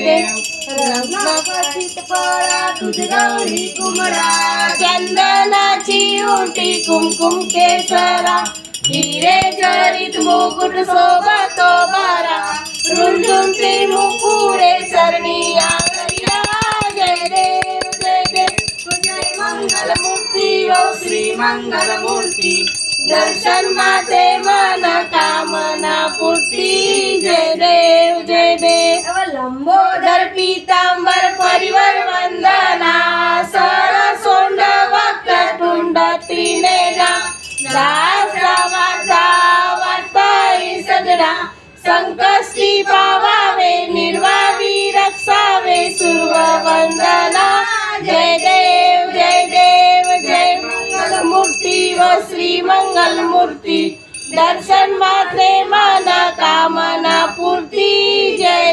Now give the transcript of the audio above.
देव रत्नापतीत पळा तुझ गौरी कुमरा चंदनाची ओटी कुमकुम केसरा हिरे जडित मुकुट शोभतो बारा रुंदुंती मुकुरे सरनिया जय देव जय मंगल मूर्ती ओ श्री मंगल मूर्ती दर्शन माते मन कामना पूर्ती जय देव लंबोदर पीतांबर परिवर वंदना सर सोंड वक्रतुंड त्रिनेना दासावाचा वाटपाई सगळा संकष्टी पावावे निर्वावी रक्षावे सुर्व वंदना जय देव जय मंगल मूर्ती व श्री मंगल मूर्ती दर्शन मात्रे मन कामना पूर्ती जय